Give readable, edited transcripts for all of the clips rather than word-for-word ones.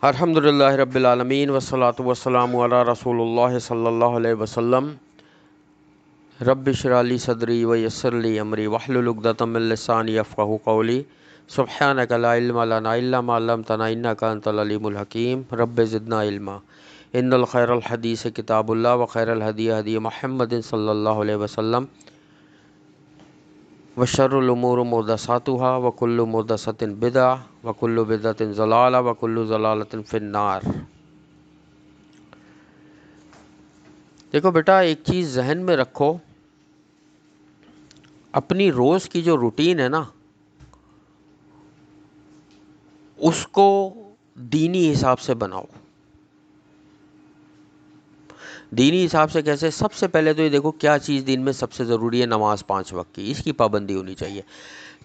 الحمدللہ رب العالمین والصلاة والسلام علی رسول اللہ صلی اللہ علیہ وسلم۔ رب اشرح لی صدری ویسر لی امری واحلل عقدۃ من لسانی یفقہوا قولی۔ سبحانک لا علم لنا الا ما علمتنا انک انت العلیم الحکیم۔ رب زدنا علما۔ ان الخیر الحدیث کتاب اللہ وخیر الہدی ہدی محمد صلی اللہ علیہ وسلم وشر الامور محدثاتها وکل محدثۃ بدعہ وکل بدعۃ ضلالہ وکل ضلالۃ فی النار۔ دیکھو بیٹا، ایک چیز ذہن میں رکھو، اپنی روز کی جو روٹین ہے نا، اس کو دینی حساب سے بناؤ۔ دینی حساب سے کیسے؟ سب سے پہلے تو یہ دیکھو کیا چیز دین میں سب سے ضروری ہے۔ نماز 5 وقت کی، اس کی پابندی ہونی چاہیے،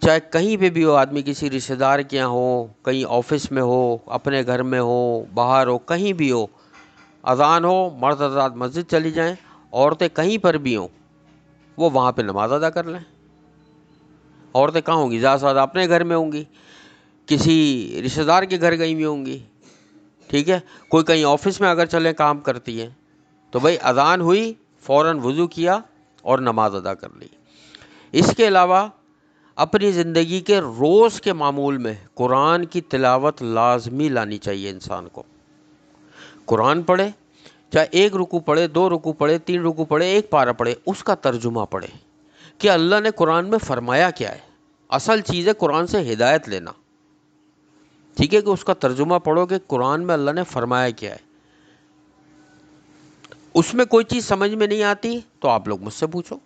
چاہے کہیں پہ بھی ہو آدمی، کسی رشتہ دار کے یہاں ہو، کہیں آفس میں ہو، اپنے گھر میں ہو، باہر ہو، کہیں بھی ہو، اذان ہو، مرد حضرات مسجد چلی جائیں، عورتیں کہیں پر بھی ہوں، وہ وہاں پہ نماز ادا کر لیں۔ عورتیں کہاں ہوں گی؟ زیادہ سے زیادہ اپنے گھر میں ہوں گی، کسی رشتہ دار کے گھر گئی ہوئی ہوں گی، ٹھیک ہے؟ کوئی کہیں آفس میں اگر چلے کام کرتی ہیں تو بھائی اذان ہوئی، فوراً وضو کیا اور نماز ادا کر لی۔ اس کے علاوہ اپنی زندگی کے روز کے معمول میں قرآن کی تلاوت لازمی لانی چاہیے انسان کو۔ قرآن پڑھے، چاہے 1 رکوع پڑھے، 2 رکوع پڑھے، 3 رکوع پڑھے، 1 پارہ پڑھے، اس کا ترجمہ پڑھے کہ اللہ نے قرآن میں فرمایا کیا ہے۔ اصل چیز ہے قرآن سے ہدایت لینا، ٹھیک ہے؟ کہ اس کا ترجمہ پڑھو کہ قرآن میں اللہ نے فرمایا کیا ہے۔ اس میں کوئی چیز سمجھ میں نہیں آتی تو آپ لوگ مجھ سے پوچھو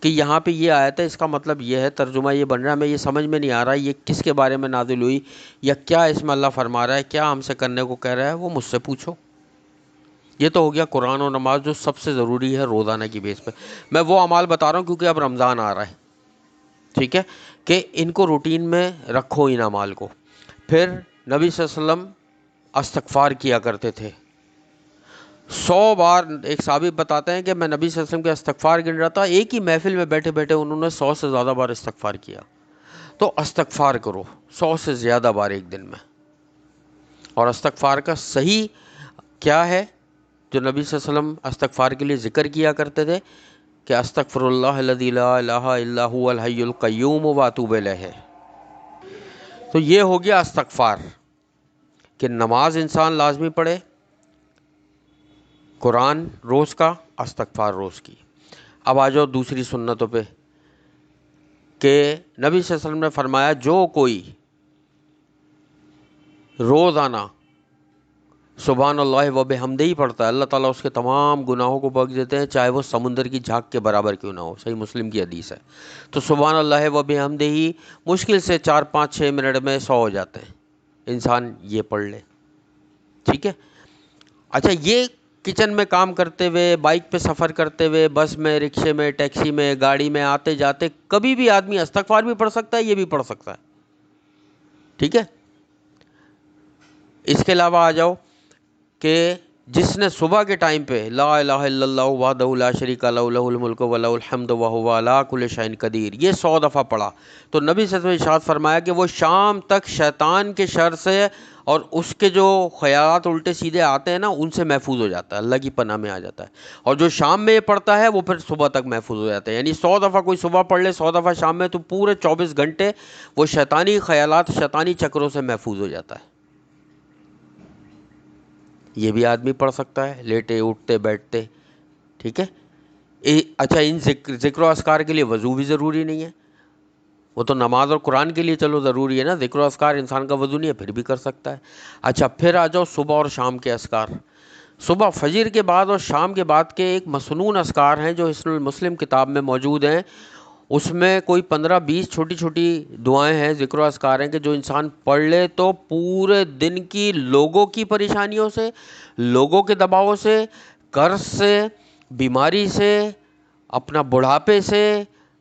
کہ یہاں پہ یہ آیت ہے، اس کا مطلب یہ ہے، ترجمہ یہ بن رہا ہے، میں یہ سمجھ میں نہیں آ رہا یہ کس کے بارے میں نازل ہوئی، یا کیا اس میں اللہ فرما رہا ہے، کیا ہم سے کرنے کو کہہ رہا ہے، وہ مجھ سے پوچھو۔ یہ تو ہو گیا قرآن اور نماز جو سب سے ضروری ہے روزانہ کی بیس پہ۔ میں وہ اعمال بتا رہا ہوں کیونکہ اب رمضان آ رہا ہے، ٹھیک ہے؟ کہ ان کو روٹین میں رکھو ان اعمال کو۔ پھر نبی صلی اللہ علیہ وسلم استغفار کیا کرتے تھے 100 بار۔ ایک صحابی بتاتے ہیں کہ میں نبی صلی اللہ علیہ وسلم کے استغفار گن رہا تھا، ایک ہی محفل میں بیٹھے بیٹھے انہوں نے 100 سے زیادہ بار استغفار کیا۔ تو استغفار کرو 100 سے زیادہ بار ایک دن میں۔ اور استغفار کا صحیح کیا ہے جو نبی صلی اللہ علیہ وسلم استغفار کے لیے ذکر کیا کرتے تھے کہ استغفر اللہ الذی لا الہ الا هو الحی القیوم واتوب الیہ۔ تو یہ ہو گیا استغفار کہ نماز انسان لازمی پڑھے، قرآن روز کا، استغفار روز کی۔ اب آ جاؤ دوسری سنتوں پہ کہ نبی صلی اللہ علیہ وسلم نے فرمایا جو کوئی روزانہ سبحان اللہ و بحمدہ پڑھتا ہے، اللہ تعالیٰ اس کے تمام گناہوں کو بخش دیتے ہیں، چاہے وہ سمندر کی جھاگ کے برابر کیوں نہ ہو۔ صحیح مسلم کی حدیث ہے۔ تو سبحان اللہ و بحمدہ مشکل سے 4 5 6 منٹ میں 100 ہو جاتے ہیں، انسان یہ پڑھ لے، ٹھیک ہے؟ اچھا، یہ کچن میں کام کرتے ہوئے، بائک پہ سفر کرتے ہوئے، بس میں، رکشے میں، ٹیکسی میں، گاڑی میں آتے جاتے کبھی بھی آدمی استغفار بھی پڑھ سکتا ہے، یہ بھی پڑھ سکتا ہے، ٹھیک ہے؟ اس کے علاوہ آ جاؤ کہ جس نے صبح کے ٹائم پہ لا الہ الا اللہ وحدہ لا شریک لہ لہ الملک و لہ الحمد وہو علی کل شیء قدیر، یہ 100 دفعہ پڑھا تو نبی صلی اللہ علیہ وسلم نے ارشاد فرمایا کہ وہ شام تک شیطان کے شر سے اور اس کے جو خیالات الٹے سیدھے آتے ہیں نا، ان سے محفوظ ہو جاتا ہے، اللہ کی پناہ میں آ جاتا ہے۔ اور جو شام میں یہ پڑھتا ہے وہ پھر صبح تک محفوظ ہو جاتا ہے۔ یعنی 100 دفعہ کوئی صبح پڑھ لے، 100 دفعہ شام میں، تو پورے 24 گھنٹے وہ شیطانی خیالات، شیطانی چکروں سے محفوظ ہو جاتا ہے۔ یہ بھی آدمی پڑھ سکتا ہے لیٹے اٹھتے بیٹھتے، ٹھیک ہے؟ اچھا، ان ذکر و اذکار کے لیے وضو بھی ضروری نہیں ہے، وہ تو نماز اور قرآن کے لیے چلو ضروری ہے نا، ذکر و اذکار انسان کا وضو نہیں ہے پھر بھی کر سکتا ہے۔ اچھا، پھر آ جاؤ صبح اور شام کے اذکار۔ صبح فجر کے بعد اور شام کے بعد کے ایک مسنون اذکار ہیں جو حصن المسلم کتاب میں موجود ہیں، اس میں کوئی 15 20 چھوٹی چھوٹی دعائیں ہیں، ذکر و اذکار ہیں کہ جو انسان پڑھ لے تو پورے دن کی لوگوں کی پریشانیوں سے، لوگوں کے دباؤ سے، قرض سے، بیماری سے، اپنا بڑھاپے سے،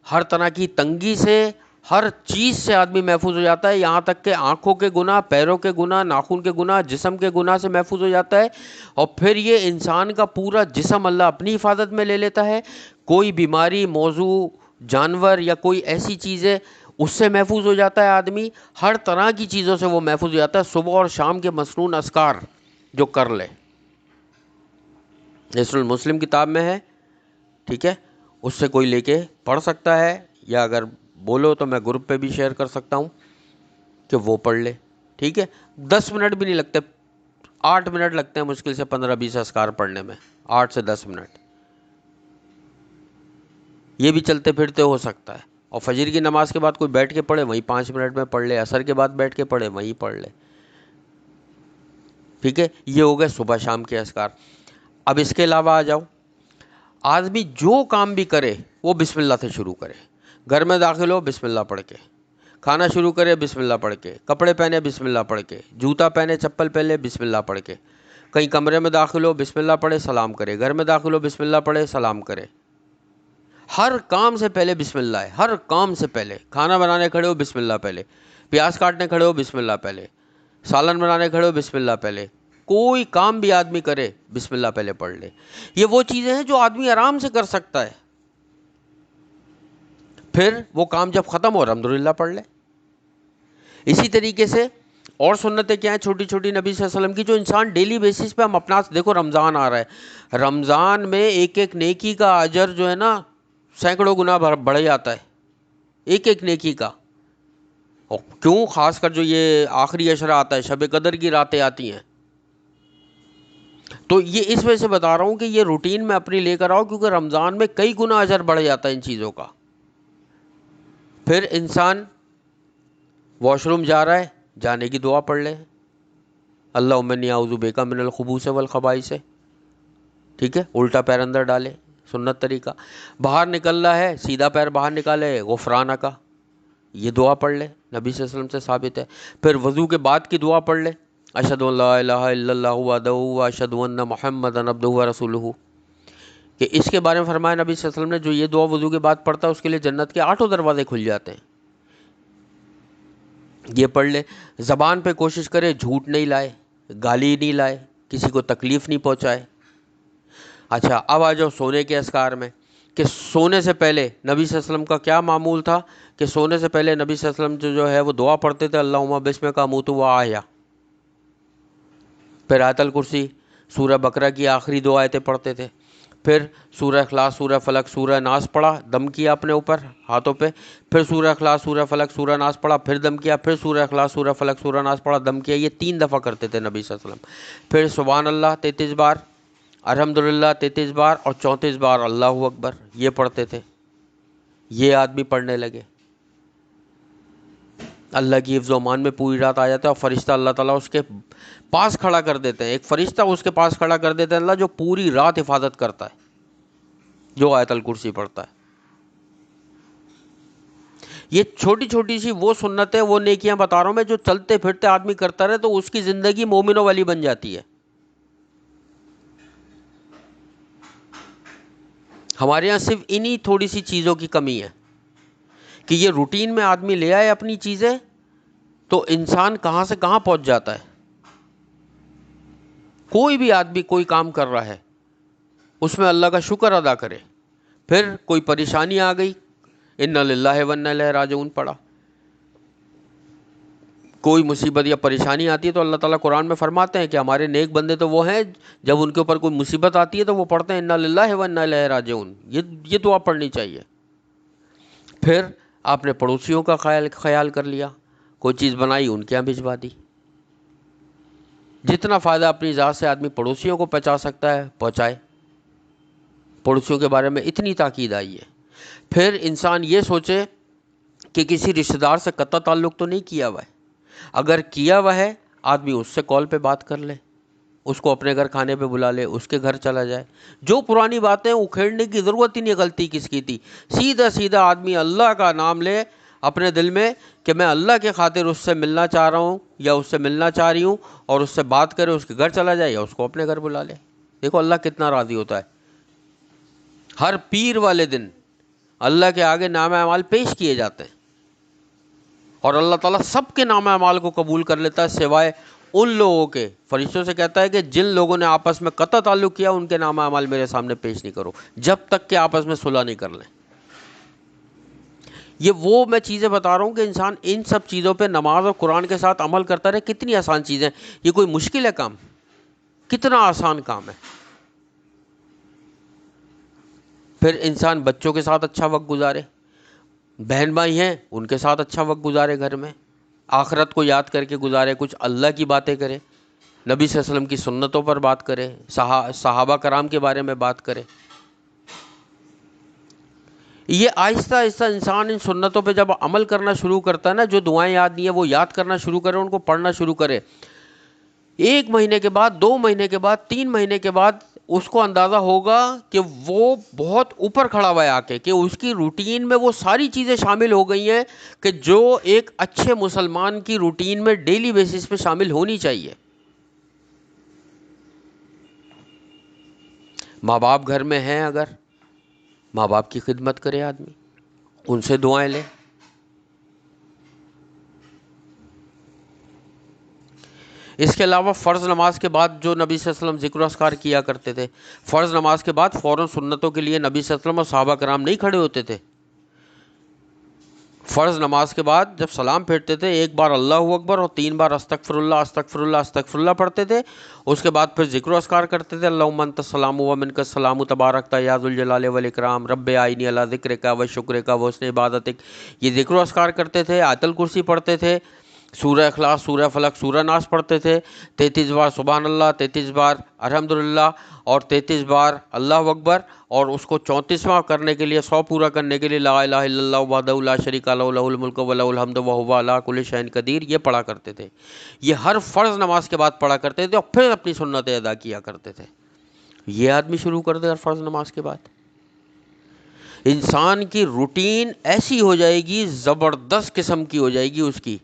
ہر طرح کی تنگی سے، ہر چیز سے آدمی محفوظ ہو جاتا ہے، یہاں تک کہ آنکھوں کے گناہ، پیروں کے گناہ، ناخن کے گناہ، جسم کے گناہ سے محفوظ ہو جاتا ہے۔ اور پھر یہ انسان کا پورا جسم اللہ اپنی حفاظت میں لے لیتا ہے، کوئی بیماری، موضوع، جانور یا کوئی ایسی چیز ہے اس سے محفوظ ہو جاتا ہے آدمی، ہر طرح کی چیزوں سے وہ محفوظ ہو جاتا ہے، صبح اور شام کے مسنون اذکار جو کر لے۔ حصن المسلم کتاب میں ہے، ٹھیک ہے، اس سے کوئی لے کے پڑھ سکتا ہے، یا اگر بولو تو میں گروپ پہ بھی شیئر کر سکتا ہوں کہ وہ پڑھ لے، ٹھیک ہے۔ 10 منٹ بھی نہیں لگتے، 8 منٹ لگتے ہیں مشکل سے 15-20 اذکار پڑھنے میں، 8 سے 10 منٹ، یہ بھی چلتے پھرتے ہو سکتا ہے۔ اور فجر کی نماز کے بعد کوئی بیٹھ کے پڑھے وہیں 5 منٹ میں پڑھ لے، عصر کے بعد بیٹھ کے پڑھے وہیں پڑھ لے، ٹھیک ہے۔ یہ ہو گئے صبح شام کے اذکار۔ اب اس کے علاوہ آ جاؤ، آدمی جو کام بھی کرے وہ بسم اللہ سے شروع کرے۔ گھر میں داخل ہو بسم اللہ پڑھ کے، کھانا شروع کرے بسم اللہ پڑھ کے، کپڑے پہنے بسم اللہ پڑھ کے، جوتا پہنے چپل پہنے بسم اللہ پڑھ کے، کہیں کمرے میں داخل ہو بسم اللہ پڑھے سلام کرے، گھر میں داخل ہو بسم اللہ پڑھے سلام کرے۔ ہر کام سے پہلے بسم اللہ ہے، ہر کام سے پہلے۔ کھانا بنانے کھڑے ہو بسم اللہ پہلے، پیاز کاٹنے کھڑے ہو بسم اللہ پہلے، سالن بنانے کھڑے ہو بسم اللہ پہلے، کوئی کام بھی آدمی کرے بسم اللہ پہلے پڑھ لے۔ یہ وہ چیزیں ہیں جو آدمی آرام سے کر سکتا ہے، پھر وہ کام جب ختم ہو الحمدللہ پڑھ لے۔ اسی طریقے سے اور سنتیں کیا ہیں چھوٹی چھوٹی نبی صلی اللہ علیہ وسلم کی، جو انسان ڈیلی بیسس پہ ہم اپنا، دیکھو رمضان آ رہا ہے، رمضان میں ایک ایک نیکی کا اجر جو ہے نا سینکڑوں گنا بڑھ جاتا ہے، ایک ایک نیکی کا۔ اور کیوں؟ خاص کر جو یہ آخری عشرہ آتا ہے، شب قدر کی راتیں آتی ہیں، تو یہ اس وجہ سے بتا رہا ہوں کہ یہ روٹین میں اپنی لے کر آؤ، کیونکہ رمضان میں کئی گنا اجر بڑھ جاتا ہے ان چیزوں کا۔ پھر انسان واش روم جا رہا ہے، جانے کی دعا پڑھ لے، اللہم انی اعوذ بک من الخبث والخبائث، ٹھیک ہے، الٹا پیر اندر ڈالے، سنت طریقہ۔ باہر نکل رہا ہے سیدھا پیر باہر نکالے، غفرانہ کا، یہ دعا پڑھ لے، نبی صلی اللہ علیہ وسلم سے ثابت ہے۔ پھر وضو کے بعد کی دعا پڑھ لے، اشہد ان لا الہ الا اللہ وحدہ واشہد ان محمدا عبدہ ورسولہ، کہ اس کے بارے میں فرمایا نبی صلی اللہ علیہ وسلم نے، جو یہ دعا وضو کے بعد پڑھتا ہے اس کے لیے جنت کے 8 دروازے کھل جاتے ہیں۔ یہ پڑھ لے۔ زبان پہ کوشش کرے جھوٹ نہیں لائے، گالی نہیں لائے، کسی کو تکلیف نہیں پہنچائے۔ اچھا اب آ جاؤ سونے کے اذکار میں، کہ سونے سے پہلے نبی صلی اللہ علیہ وسلم کا کیا معمول تھا، کہ سونے سے پہلے نبی صلی اللہ علیہ وسلم جو ہے وہ دعا پڑھتے تھے، اللہم بسمک اموت واحیا، پھر آیت الکرسی، سورہ بقرہ کی آخری 2 آیتیں پڑھتے تھے، پھر سورہ اخلاص، سورہ فلق، سورہ ناس پڑھا، دم کیا اپنے اوپر ہاتھوں پہ، پھر سورہ اخلاص، سورہ فلق، سورہ ناس پڑھا، پھر دم کیا، پھر سورہ اخلاص، سورہ فلق، سورہ ناس پڑھا، دم کیا، یہ 3 دفعہ کرتے تھے نبی صلی اللہ علیہ وسلم۔ پھر سبحان اللہ 33 بار، الحمدللہ 33 بار، اور 34 بار اللہ اکبر، یہ پڑھتے تھے۔ یہ آدمی پڑھنے لگے، اللہ کی حفظ و امان میں پوری رات آ جاتا ہے، اور فرشتہ اللہ تعالیٰ اس کے پاس کھڑا کر دیتے ہیں، ایک فرشتہ اس کے پاس کھڑا کر دیتے ہیں اللہ، جو پوری رات حفاظت کرتا ہے، جو آیت الکرسی پڑھتا ہے۔ یہ چھوٹی چھوٹی سی وہ سنتیں، وہ نیکیاں بتا رہا ہوں میں، جو چلتے پھرتے آدمی کرتا رہے تو اس کی زندگی مومنوں والی بن جاتی ہے۔ ہمارے یہاں صرف انہی تھوڑی سی چیزوں کی کمی ہے کہ یہ روٹین میں آدمی لے آئے اپنی چیزیں، تو انسان کہاں سے کہاں پہنچ جاتا ہے۔ کوئی بھی آدمی کوئی کام کر رہا ہے اس میں اللہ کا شکر ادا کرے، پھر کوئی پریشانی آ گئی، انا للہ و انا الیہ راجعون پڑھا، کوئی مصیبت یا پریشانی آتی ہے تو اللہ تعالیٰ قرآن میں فرماتے ہیں کہ ہمارے نیک بندے تو وہ ہیں جب ان کے اوپر کوئی مصیبت آتی ہے تو وہ پڑھتے ہیں انا للہ و انا الیہ راجعون، یہ دعا پڑھنی چاہیے۔ پھر آپ نے پڑوسیوں کا خیال کر لیا، کوئی چیز بنائی ان کے یہاں بھجوا دی، جتنا فائدہ اپنی ذات سے آدمی پڑوسیوں کو پہنچا سکتا ہے پہنچائے، پڑوسیوں کے بارے میں اتنی تاکید آئی ہے۔ پھر انسان یہ سوچے کہ کسی رشتہ دار سے قطع تعلق تو نہیں کیا ہوا ہے، اگر کیا ہوا ہے آدمی اس سے کال پہ بات کر لے، اس کو اپنے گھر کھانے پہ بلا لے، اس کے گھر چلا جائے، جو پرانی باتیں اکھیڑنے کی ضرورت ہی نہیں، غلطی کس کی تھی، سیدھا سیدھا آدمی اللہ کا نام لے اپنے دل میں کہ میں اللہ کے خاطر اس سے ملنا چاہ رہا ہوں یا اس سے ملنا چاہ رہی ہوں، اور اس سے بات کرے، اس کے گھر چلا جائے یا اس کو اپنے گھر بلا لے۔ دیکھو اللہ کتنا راضی ہوتا ہے۔ ہر پیر والے دن اللہ کے آگے نامہ اعمال پیش کیے جاتے ہیں، اور اللہ تعالیٰ سب کے نامہ اعمال کو قبول کر لیتا ہے سوائے ان لوگوں کے۔ فرشتوں سے کہتا ہے کہ جن لوگوں نے آپس میں قطع تعلق کیا ان کے نامہ اعمال میرے سامنے پیش نہیں کرو جب تک کہ آپس میں صلح نہیں کر لیں۔ یہ وہ میں چیزیں بتا رہا ہوں کہ انسان ان سب چیزوں پہ نماز اور قرآن کے ساتھ عمل کرتا رہے. کتنی آسان چیزیں. یہ کوئی مشکل ہے کام؟ کتنا آسان کام ہے. پھر انسان بچوں کے ساتھ اچھا وقت گزارے، بہن بھائی ہیں ان کے ساتھ اچھا وقت گزارے، گھر میں آخرت کو یاد کر کے گزارے، کچھ اللہ کی باتیں کرے، نبی صلی اللہ علیہ وسلم کی سنتوں پر بات کرے، صحابہ کرام کے بارے میں بات کرے. یہ آہستہ آہستہ انسان ان سنتوں پہ جب عمل کرنا شروع کرتا ہے نا، جو دعائیں یاد نہیں ہیں وہ یاد کرنا شروع کرے، ان کو پڑھنا شروع کرے. 1 مہینے کے بعد، 2 مہینے کے بعد، 3 مہینے کے بعد اس کو اندازہ ہوگا کہ وہ بہت اوپر کھڑا ہوا ہے آ کے، کہ اس کی روٹین میں وہ ساری چیزیں شامل ہو گئی ہیں کہ جو ایک اچھے مسلمان کی روٹین میں ڈیلی بیسس پہ شامل ہونی چاہیے. ماں باپ گھر میں ہیں، اگر ماں باپ کی خدمت کرے آدمی، ان سے دعائیں لے. اس کے علاوہ فرض نماز کے بعد جو نبی صلی اللہ علیہ وسلم ذکر و اذکار کیا کرتے تھے، فرض نماز کے بعد فوراً سنتوں کے لیے نبی صلی اللہ علیہ وسلم اور صحابہ کرام نہیں کھڑے ہوتے تھے. فرض نماز کے بعد جب سلام پھیرتے تھے، 1 بار اللہ اکبر اور 3 بار استغفر اللہ استغفر اللہ استغفر اللہ پڑھتے تھے. اس کے بعد پھر ذکر و اذکار کرتے تھے، اللہم انت السلام و منک السلام تبارکت یا ذو الجلال والاکرام رب اعینی علی ذکرک و شکرک و حسن عبادتک. یہ ذکر و اذکار کرتے تھے، آیت الکرسی پڑھتے تھے، سورہ اخلاص، سورہ فلق، سورہ ناس پڑھتے تھے، 33 بار سبحان اللہ، 33 بار الحمدللہ اور 33 بار اللہ اکبر، اور اس کو 34واں کرنے کے لیے، 100 پورا کرنے کے لیے لا الہ الا اللہ وحدہ لا شریک لہ لہ الملک و لہ الحمد وہو علی کل شیء قدیر. یہ پڑھا کرتے تھے. یہ ہر فرض نماز کے بعد پڑھا کرتے تھے اور پھر اپنی سنتیں ادا کیا کرتے تھے. یہ آدمی شروع کر دے ہر فرض نماز کے بعد، انسان کی روٹین ایسی ہو جائے گی، زبردست قسم کی ہو جائے گی اس کی،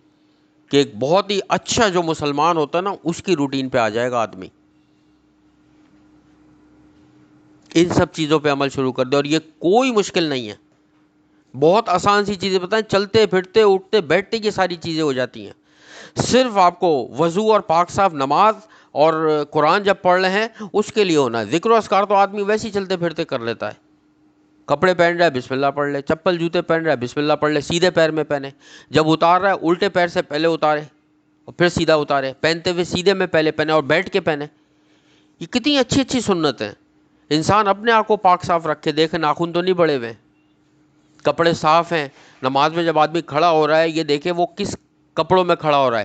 کہ ایک بہت ہی اچھا جو مسلمان ہوتا ہے نا اس کی روٹین پہ آ جائے گا آدمی. ان سب چیزوں پہ عمل شروع کر دے، اور یہ کوئی مشکل نہیں ہے. بہت آسان سی چیزیں بتائیں، چلتے پھرتے اٹھتے بیٹھتے یہ ساری چیزیں ہو جاتی ہیں. صرف آپ کو وضو اور پاک صاف نماز اور قرآن جب پڑھ رہے ہیں اس کے لیے ہونا ہے. ذکر و اذکار تو آدمی ویسے ہی چلتے پھرتے کر لیتا ہے. کپڑے پہن رہا ہے بسم اللہ پڑھ لے، چپل جوتے پہن رہا ہے بسم اللہ پڑھ لے، سیدھے پیر میں پہنے، جب اتار رہا ہے الٹے پیر سے پہلے اتارے اور پھر سیدھا اتارے، پہنتے ہوئے سیدھے میں پہلے پہنے اور بیٹھ کے پہنے. یہ کتنی اچھی اچھی سنت ہیں. انسان اپنے آپ کو پاک صاف رکھے، دیکھے ناخن تو نہیں بڑے ہوئے، کپڑے صاف ہیں. نماز میں جب آدمی کھڑا ہو رہا ہے یہ دیکھے وہ کس کپڑوں میں کھڑا ہو رہا ہے،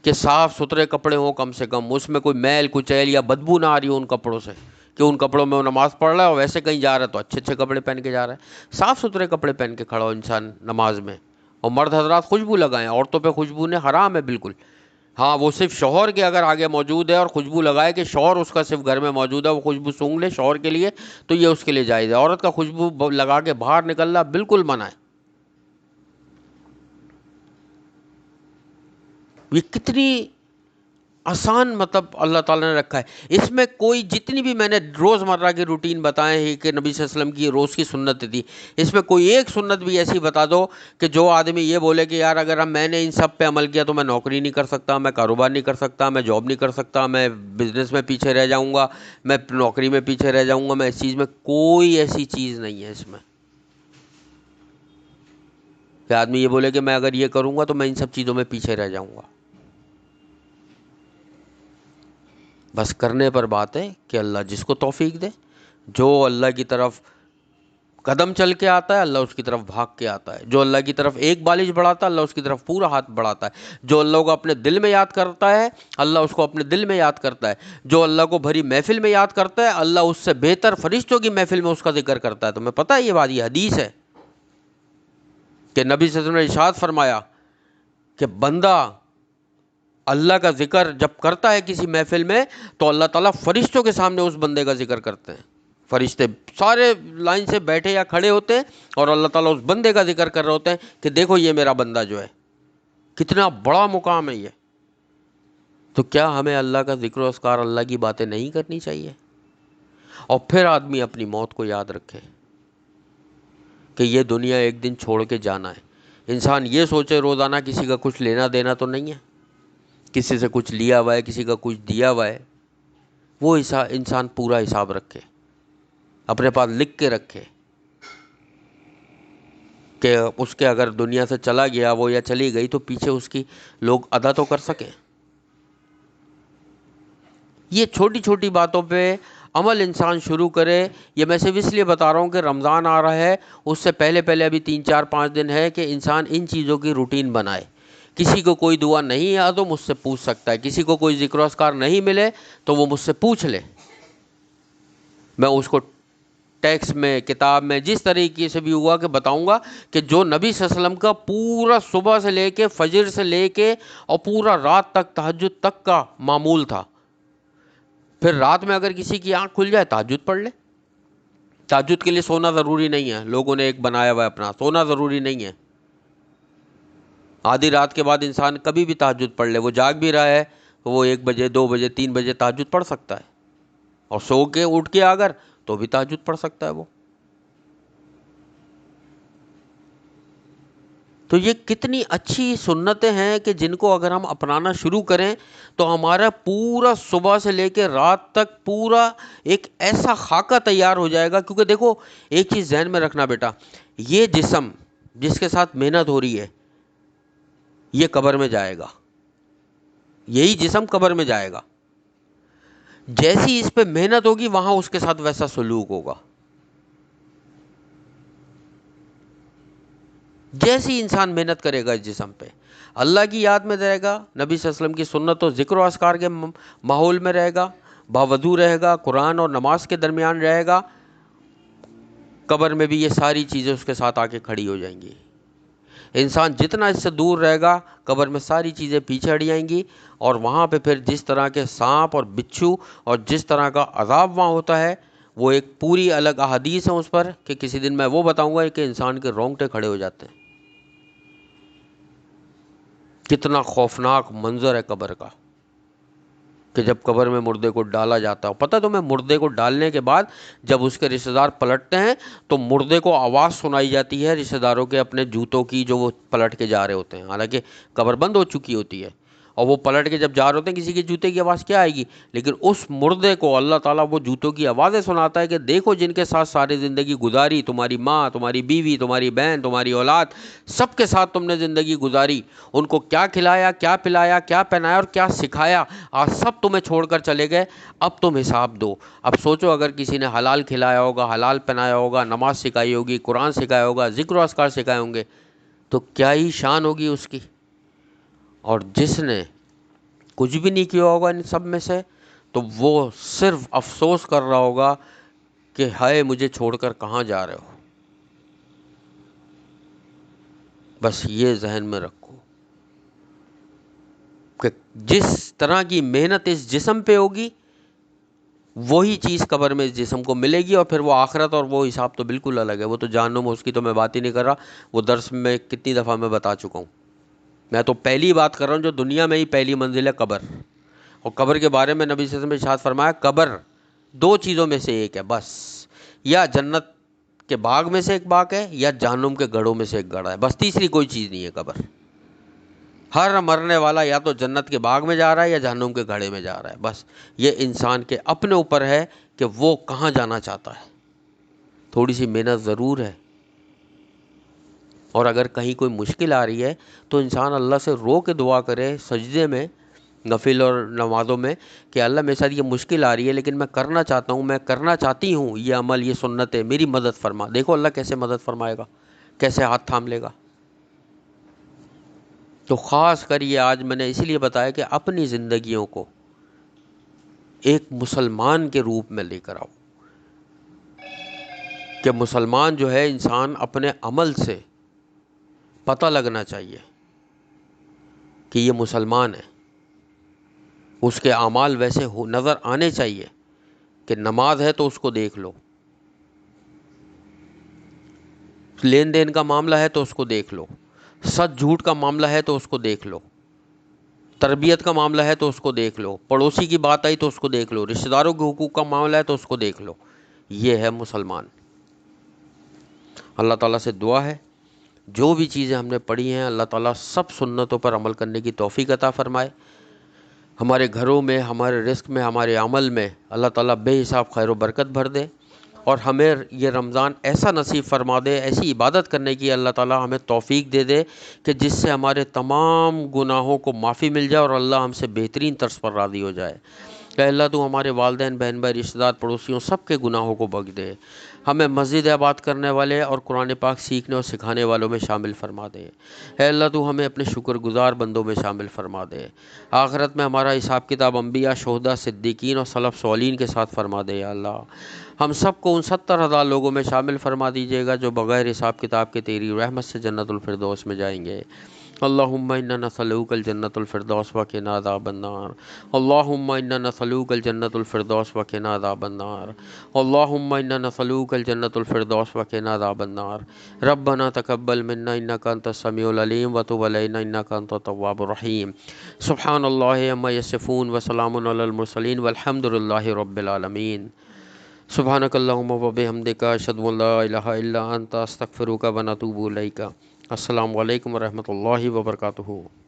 کہ صاف ستھرے کپڑے ہوں، کم سے کم اس میں کوئی میل کچیل یا بدبو نہ آ رہی ہو ان کپڑوں سے، کہ ان کپڑوں میں وہ نماز پڑھ رہا ہے اور ویسے کہیں جا رہا ہے تو اچھے اچھے کپڑے پہن کے جا رہا ہے. صاف ستھرے کپڑے پہن کے کھڑا ہو انسان نماز میں. اور مرد حضرات خوشبو لگائیں، عورتوں پہ خوشبو نے حرام ہے بالکل. ہاں وہ صرف شوہر کے اگر آگے موجود ہے اور خوشبو لگائے کہ شوہر اس کا صرف گھر میں موجود ہے، وہ خوشبو سونگھ لے شوہر کے لیے، تو یہ اس کے لیے جائز ہے. عورت کا خوشبو لگا کے باہر نکلنا بالکل منع ہے. یہ کتنی آسان مطلب اللہ تعالیٰ نے رکھا ہے. اس میں کوئی جتنی بھی میں نے روز مرہ کی روٹین بتائے ہیں کہ نبی صلی اللہ علیہ وسلم کی روز کی سنت تھی، اس میں کوئی ایک سنت بھی ایسی بتا دو کہ جو آدمی یہ بولے کہ یار اگر میں نے ان سب پہ عمل کیا تو میں نوکری نہیں کر سکتا، میں کاروبار نہیں کر سکتا، میں جاب نہیں کر سکتا، میں بزنس میں پیچھے رہ جاؤں گا، میں نوکری میں پیچھے رہ جاؤں گا، میں اس چیز میں، کوئی ایسی چیز نہیں ہے اس میں کہ آدمی یہ بولے کہ میں اگر یہ کروں گا تو میں ان سب چیزوں میں پیچھے رہ جاؤں گا. بس کرنے پر بات ہے کہ اللہ جس کو توفیق دے. جو اللہ کی طرف قدم چل کے آتا ہے اللہ اس کی طرف بھاگ کے آتا ہے. جو اللہ کی طرف ایک بالش بڑھاتا ہے اللہ اس کی طرف پورا ہاتھ بڑھاتا ہے. جو اللہ کو اپنے دل میں یاد کرتا ہے اللہ اس کو اپنے دل میں یاد کرتا ہے. جو اللہ کو بھری محفل میں یاد کرتا ہے اللہ اس سے بہتر فرشتوں کی محفل میں اس کا ذکر کرتا ہے. تمہیں پتہ ہے یہ بات، یہ حدیث ہے کہ نبی صلی اللہ علیہ وسلم نے ارشاد فرمایا کہ بندہ اللہ کا ذکر جب کرتا ہے کسی محفل میں تو اللہ تعالیٰ فرشتوں کے سامنے اس بندے کا ذکر کرتے ہیں. فرشتے سارے لائن سے بیٹھے یا کھڑے ہوتے ہیں اور اللہ تعالیٰ اس بندے کا ذکر کر رہے ہوتے ہیں کہ دیکھو یہ میرا بندہ جو ہے. کتنا بڑا مقام ہے یہ. تو کیا ہمیں اللہ کا ذکر و اذکار، اللہ کی باتیں نہیں کرنی چاہیے؟ اور پھر آدمی اپنی موت کو یاد رکھے کہ یہ دنیا ایک دن چھوڑ کے جانا ہے. انسان یہ سوچے روزانہ کسی کا کچھ لینا دینا تو نہیں ہے، کسی سے کچھ لیا ہوا ہے، کسی کا کچھ دیا ہوا ہے. وہ انسان پورا حساب رکھے، اپنے پاس لکھ کے رکھے. کہ اس کے اگر دنیا سے چلا گیا وہ یا چلی گئی تو پیچھے اس کی لوگ ادا تو کر سکیں۔ یہ چھوٹی چھوٹی باتوں پہ عمل انسان شروع کرے۔ یہ میں صرف اس لیے بتا رہا ہوں کہ رمضان آ رہا ہے، اس سے پہلے پہلے ابھی 3 4 5 دن ہے کہ انسان ان چیزوں کی روٹین بنائے۔ کسی کو کوئی دعا نہیں آ تو مجھ سے پوچھ سکتا ہے، کسی کو کوئی ذکر و اذکار نہیں ملے تو وہ مجھ سے پوچھ لے، میں اس کو ٹیکسٹ میں، کتاب میں، جس طریقے سے بھی ہوا کہ بتاؤں گا کہ جو نبی صلی اللہ علیہ وسلم کا پورا صبح سے لے کے فجر سے لے کے اور پورا رات تک تہجد تک کا معمول تھا۔ پھر رات میں اگر کسی کی آنکھ کھل جائے تہجد پڑھ لے۔ تہجد کے لیے سونا ضروری نہیں ہے، لوگوں نے ایک بنایا ہوا ہے اپنا، سونا ضروری نہیں ہے۔ آدھی رات کے بعد انسان کبھی بھی تہجد پڑھ لے، وہ جاگ بھی رہا ہے تو وہ 1 بجے 2 بجے 3 بجے تہجد پڑھ سکتا ہے، اور سو کے اٹھ کے اگر تو بھی تہجد پڑھ سکتا ہے وہ۔ تو یہ کتنی اچھی سنتیں ہیں کہ جن کو اگر ہم اپنانا شروع کریں تو ہمارا پورا صبح سے لے کے رات تک پورا ایک ایسا خاکہ تیار ہو جائے گا۔ کیونکہ دیکھو ایک چیز ذہن میں رکھنا بیٹا، یہ جسم جس کے ساتھ محنت ہو رہی ہے یہ قبر میں جائے گا، یہی جسم قبر میں جائے گا۔ جیسی اس پہ محنت ہوگی وہاں اس کے ساتھ ویسا سلوک ہوگا۔ جیسی انسان محنت کرے گا اس جسم پہ، اللہ کی یاد میں رہے گا، نبی صلی اللہ علیہ وسلم کی سنت و ذکر و اذکار کے ماحول میں رہے گا، باوضو رہے گا، قرآن اور نماز کے درمیان رہے گا، قبر میں بھی یہ ساری چیزیں اس کے ساتھ آ کے کھڑی ہو جائیں گی۔ انسان جتنا اس سے دور رہے گا قبر میں ساری چیزیں پیچھے ہٹ جائیں گی، اور وہاں پہ پھر جس طرح کے سانپ اور بچھو اور جس طرح کا عذاب وہاں ہوتا ہے وہ ایک پوری الگ احادیث ہے اس پر، کہ کسی دن میں وہ بتاؤں گا کہ انسان کے رونگٹے کھڑے ہو جاتے ہیں۔ کتنا خوفناک منظر ہے قبر کا، کہ جب قبر میں مردے کو ڈالا جاتا ہے، پتہ تمہیں مردے کو ڈالنے کے بعد جب اس کے رشتہ دار پلٹتے ہیں تو مردے کو آواز سنائی جاتی ہے رشتہ داروں کے اپنے جوتوں کی جو وہ پلٹ کے جا رہے ہوتے ہیں، حالانکہ قبر بند ہو چکی ہوتی ہے، اور وہ پلٹ کے جب جا رہے ہوتے ہیں کسی کے جوتے کی آواز کیا آئے گی، لیکن اس مردے کو اللہ تعالیٰ وہ جوتوں کی آوازیں سناتا ہے کہ دیکھو جن کے ساتھ ساری زندگی گزاری، تمہاری ماں، تمہاری بیوی، تمہاری بہن، تمہاری اولاد، سب کے ساتھ تم نے زندگی گزاری، ان کو کیا کھلایا، کیا پلایا، کیا پہنایا اور کیا سکھایا، آج سب تمہیں چھوڑ کر چلے گئے، اب تم حساب دو۔ اب سوچو اگر کسی نے حلال کھلایا ہوگا، حلال پہنایا ہوگا، نماز سکھائی ہوگی، قرآن سکھایا ہوگا، ذکر و اذکار سکھائے ہوں گے، تو کیا ہی شان ہوگی اس کی۔ اور جس نے کچھ بھی نہیں کیا ہوگا ان سب میں سے تو وہ صرف افسوس کر رہا ہوگا کہ ہائے مجھے چھوڑ کر کہاں جا رہے ہو۔ بس یہ ذہن میں رکھو کہ جس طرح کی محنت اس جسم پہ ہوگی وہی چیز قبر میں اس جسم کو ملے گی، اور پھر وہ آخرت اور وہ حساب تو بالکل الگ ہے، وہ تو جہنم، اس کی تو میں بات ہی نہیں کر رہا، وہ درس میں کتنی دفعہ میں بتا چکا ہوں۔ میں تو پہلی بات کر رہا ہوں جو دنیا میں ہی پہلی منزل ہے قبر، اور قبر کے بارے میں نبی صلی اللہ علیہ وسلم نے ارشاد فرمایا قبر 2 چیزوں میں سے ایک ہے بس، یا جنت کے باغ میں سے ایک باغ ہے یا جہنم کے گڑھوں میں سے ایک گڑھا ہے، بس تیسری کوئی چیز نہیں ہے قبر۔ ہر مرنے والا یا تو جنت کے باغ میں جا رہا ہے یا جہنم کے گڑھے میں جا رہا ہے، بس یہ انسان کے اپنے اوپر ہے کہ وہ کہاں جانا چاہتا ہے۔ تھوڑی سی محنت ضرور ہے، اور اگر کہیں کوئی مشکل آ رہی ہے تو انسان اللہ سے رو کے دعا کرے سجدے میں، نفل اور نمازوں میں، کہ اللہ میرے ساتھ یہ مشکل آ رہی ہے لیکن میں کرنا چاہتا ہوں، میں کرنا چاہتی ہوں یہ عمل، یہ سنت ہے، میری مدد فرما۔ دیکھو اللہ کیسے مدد فرمائے گا، کیسے ہاتھ تھام لے گا۔ تو خاص کر یہ آج میں نے اسی لیے بتایا کہ اپنی زندگیوں کو ایک مسلمان کے روپ میں لے کر آؤ، کہ مسلمان جو ہے انسان اپنے عمل سے پتہ لگنا چاہیے کہ یہ مسلمان ہے، اس کے اعمال ویسے نظر آنے چاہیے کہ نماز ہے تو اس کو دیکھ لو، لین دین کا معاملہ ہے تو اس کو دیکھ لو، سچ جھوٹ کا معاملہ ہے تو اس کو دیکھ لو، تربیت کا معاملہ ہے تو اس کو دیکھ لو، پڑوسی کی بات آئی تو اس کو دیکھ لو، رشتہ داروں کے حقوق کا معاملہ ہے تو اس کو دیکھ لو۔ یہ ہے مسلمان۔ اللہ تعالیٰ سے دعا ہے جو بھی چیزیں ہم نے پڑھی ہیں اللہ تعالیٰ سب سنتوں پر عمل کرنے کی توفیق عطا فرمائے، ہمارے گھروں میں، ہمارے رزق میں، ہمارے عمل میں اللہ تعالیٰ بے حساب خیر و برکت بھر دے، اور ہمیں یہ رمضان ایسا نصیب فرما دے، ایسی عبادت کرنے کی اللہ تعالیٰ ہمیں توفیق دے دے کہ جس سے ہمارے تمام گناہوں کو معافی مل جائے اور اللہ ہم سے بہترین طرز پر راضی ہو جائے۔ کہ اللہ تو ہمارے والدین، بہن بھائی، رشتہ دار، پڑوسیوں سب کے گناہوں کو بخش دے، ہمیں مسجد آباد کرنے والے اور قرآن پاک سیکھنے اور سکھانے والوں میں شامل فرما دے۔ اے اللہ تو ہمیں اپنے شکر گزار بندوں میں شامل فرما دے۔ آخرت میں ہمارا حساب کتاب انبیاء، شہداء، صدیقین اور سلف صالحین کے ساتھ فرما دے۔ یا اللہ ہم سب کو ان 70,000 لوگوں میں شامل فرما دیجیے گا جو بغیر حساب کتاب کے تیری رحمت سے جنت الفردوس میں جائیں گے۔ اللہم انا نسألک الجنت الفردوس وقنا عذاب النار۔ اللہم انا نسألک الجنت الفردوس وقنا عذاب النار۔ اللہم انا نسألک الجنت الفردوس وقنا عذاب النار۔ ربنا تقبل منا انک انت السمیع العلیم وتب علینا انک انت التواب الرحیم۔ سبحان اللہ عما یصفون وسلام علی المرسلین والحمد للہ رب العالمین۔ سبحانک اللہم وبحمدک، اشہد ان لا الہ الا انت، استغفرک ونتوب الیک۔ السلام علیکم ورحمۃ اللہ وبرکاتہ۔